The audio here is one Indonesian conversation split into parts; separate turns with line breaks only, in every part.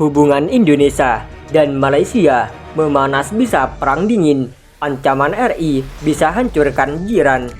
Hubungan Indonesia dan Malaysia memanas bisa perang dingin, ancaman RI bisa hancurkan jiran.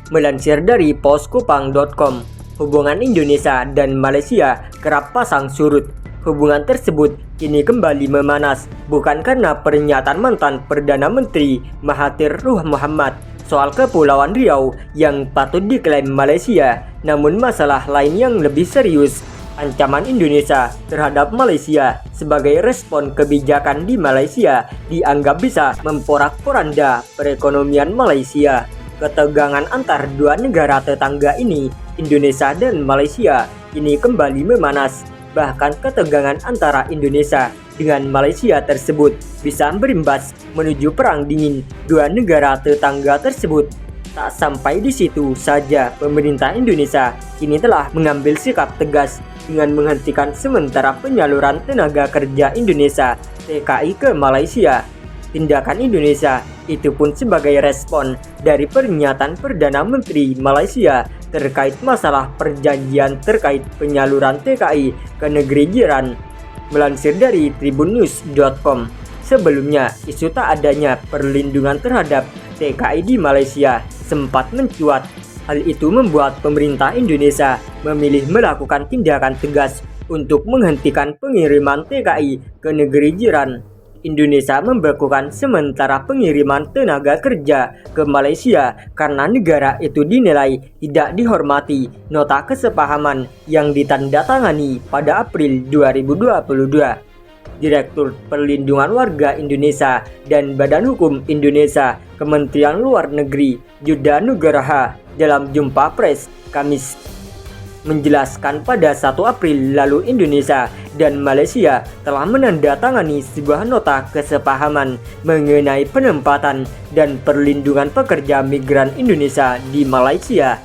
Melansir dari poskupang.com, hubungan Indonesia dan Malaysia kerap pasang surut. Hubungan tersebut kini kembali memanas, bukan karena pernyataan mantan Perdana Menteri Mahathir Muhammad soal Kepulauan Riau yang patut diklaim Malaysia, namun masalah lain yang lebih serius. Ancaman Indonesia terhadap Malaysia sebagai respon kebijakan di Malaysia dianggap bisa memporak-poranda perekonomian Malaysia. Ketegangan antar dua negara tetangga ini, Indonesia dan Malaysia, ini kembali memanas. Bahkan ketegangan antara Indonesia dengan Malaysia tersebut bisa berimbas menuju perang dingin dua negara tetangga tersebut. Tak sampai di situ saja, pemerintah Indonesia kini telah mengambil sikap tegas dengan menghentikan sementara penyaluran tenaga kerja Indonesia TKI ke Malaysia. Tindakan Indonesia itu pun sebagai respon dari pernyataan Perdana Menteri Malaysia terkait masalah perjanjian terkait penyaluran TKI ke negeri jiran. Melansir dari tribunnews.com, sebelumnya isu tak adanya perlindungan terhadap TKI di Malaysia sempat mencuat. Hal itu membuat pemerintah Indonesia memilih melakukan tindakan tegas untuk menghentikan pengiriman TKI ke negeri jiran. Indonesia membekukan sementara pengiriman tenaga kerja ke Malaysia karena negara itu dinilai tidak dihormati nota kesepahaman yang ditandatangani pada April 2022. Direktur Perlindungan Warga Indonesia dan Badan Hukum Indonesia Kementerian Luar Negeri Yudha Nugraha dalam jumpa pers Kamis menjelaskan pada 1 April lalu Indonesia dan Malaysia telah menandatangani sebuah nota kesepahaman mengenai penempatan dan perlindungan pekerja migran Indonesia di Malaysia.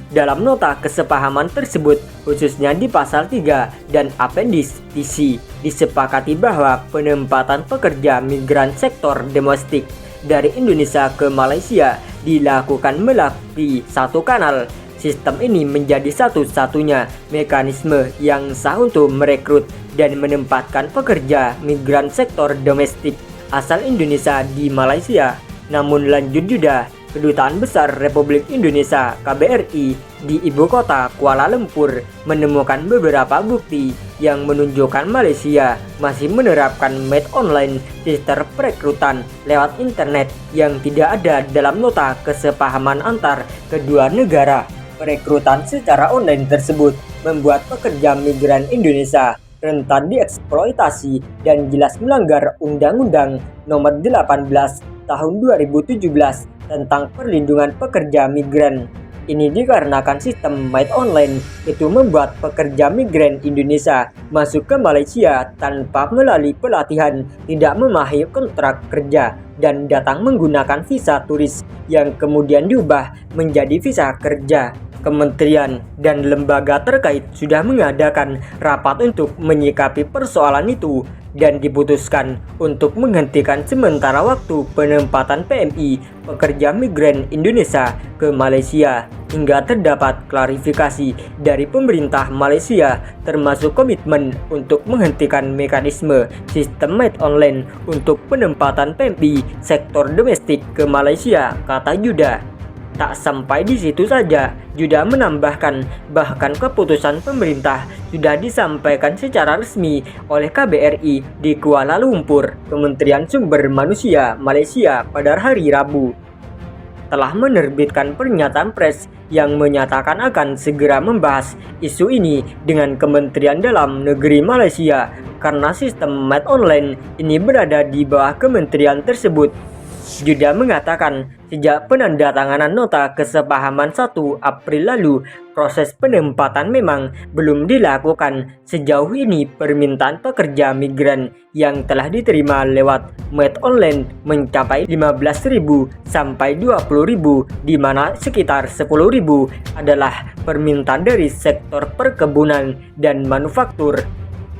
Dalam nota kesepahaman tersebut, khususnya di pasal 3 dan Appendix TC, disepakati bahwa penempatan pekerja migran sektor domestik dari Indonesia ke Malaysia dilakukan melalui satu kanal. Sistem ini menjadi satu-satunya mekanisme yang sah untuk merekrut dan menempatkan pekerja migran sektor domestik asal Indonesia di Malaysia. Namun lanjut Yudha, Kedutaan Besar Republik Indonesia (KBRI) di ibu kota Kuala Lumpur menemukan beberapa bukti yang menunjukkan Malaysia masih menerapkan made online sistem perekrutan lewat internet yang tidak ada dalam nota kesepahaman antar kedua negara. Perekrutan secara online tersebut membuat pekerja migran Indonesia rentan dieksploitasi dan jelas melanggar Undang-Undang Nomor 18 Tahun 2017 tentang perlindungan pekerja migran. Ini dikarenakan sistem made online itu membuat pekerja migran Indonesia masuk ke Malaysia tanpa melalui pelatihan, tidak memahami kontrak kerja, dan datang menggunakan visa turis yang kemudian diubah menjadi visa kerja. Kementerian dan lembaga terkait sudah mengadakan rapat untuk menyikapi persoalan itu dan diputuskan untuk menghentikan sementara waktu penempatan PMI pekerja migran Indonesia ke Malaysia hingga terdapat klarifikasi dari pemerintah Malaysia, termasuk komitmen untuk menghentikan mekanisme sistem made online untuk penempatan PMI sektor domestik ke Malaysia, kata Yudha. Tak sampai di situ saja, Yudha menambahkan bahkan keputusan pemerintah sudah disampaikan secara resmi oleh KBRI di Kuala Lumpur, Kementerian Sumber Manusia Malaysia pada hari Rabu. Telah menerbitkan pernyataan pers yang menyatakan akan segera membahas isu ini dengan Kementerian Dalam Negeri Malaysia karena sistem made online ini berada di bawah kementerian tersebut. Yudha mengatakan sejak penandatanganan nota kesepahaman 1 April lalu, proses penempatan memang belum dilakukan. Sejauh ini permintaan pekerja migran yang telah diterima lewat made online mencapai 15.000 sampai 20.000, di mana sekitar 10.000 adalah permintaan dari sektor perkebunan dan manufaktur.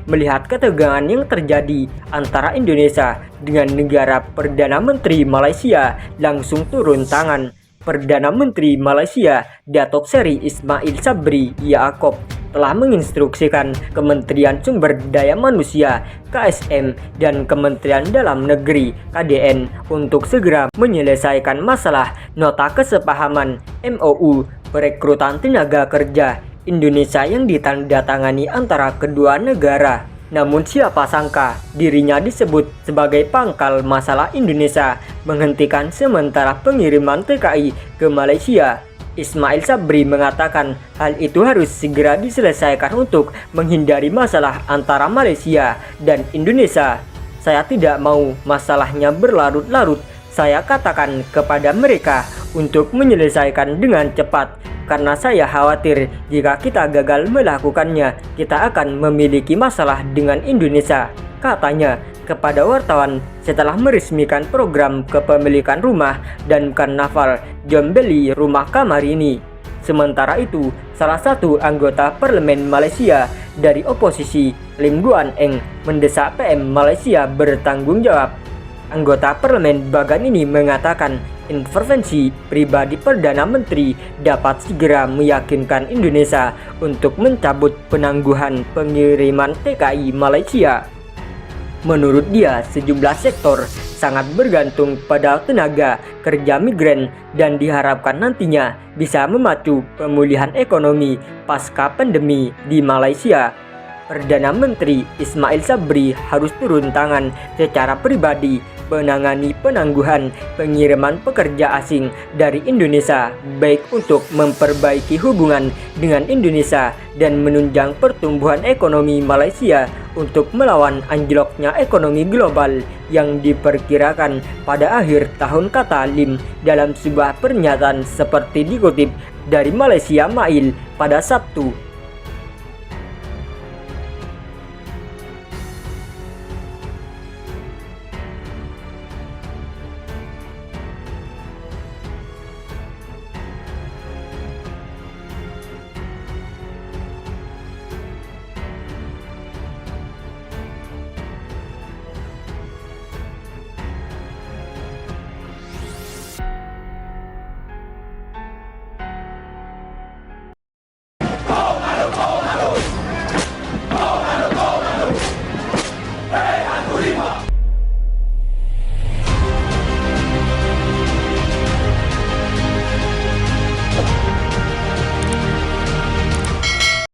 Melihat ketegangan yang terjadi antara Indonesia dengan negara, Perdana Menteri Malaysia langsung turun tangan. Perdana Menteri Malaysia Datuk Seri Ismail Sabri Yaakob telah menginstruksikan Kementerian Sumber Daya Manusia (KSM) dan Kementerian Dalam Negeri (KDN) untuk segera menyelesaikan masalah Nota Kesepahaman MOU perekrutan tenaga kerja Indonesia yang ditandatangani antara kedua negara. Namun siapa sangka dirinya disebut sebagai pangkal masalah Indonesia menghentikan sementara pengiriman TKI ke Malaysia. Ismail Sabri mengatakan hal itu harus segera diselesaikan untuk menghindari masalah antara Malaysia dan Indonesia. Saya tidak mau masalahnya berlarut-larut. Saya katakan kepada mereka untuk menyelesaikan dengan cepat. Karena saya khawatir jika kita gagal melakukannya, kita akan memiliki masalah dengan Indonesia, katanya kepada wartawan setelah meresmikan program kepemilikan rumah dan karnaval Jom Beli Rumah Kamar ini. Sementara itu, salah satu anggota parlemen Malaysia dari oposisi, Lim Guan Eng, mendesak PM Malaysia bertanggung jawab. Anggota parlemen Bagan ini mengatakan intervensi pribadi Perdana Menteri dapat segera meyakinkan Indonesia untuk mencabut penangguhan pengiriman TKI Malaysia. Menurut dia, sejumlah sektor sangat bergantung pada tenaga kerja migran dan diharapkan nantinya bisa memacu pemulihan ekonomi pasca pandemi di Malaysia. Perdana Menteri Ismail Sabri harus turun tangan secara pribadi menangani penangguhan pengiriman pekerja asing dari Indonesia, baik untuk memperbaiki hubungan dengan Indonesia dan menunjang pertumbuhan ekonomi Malaysia untuk melawan anjloknya ekonomi global yang diperkirakan pada akhir tahun, kata Lim dalam sebuah pernyataan seperti dikutip dari Malaysia Mail pada Sabtu.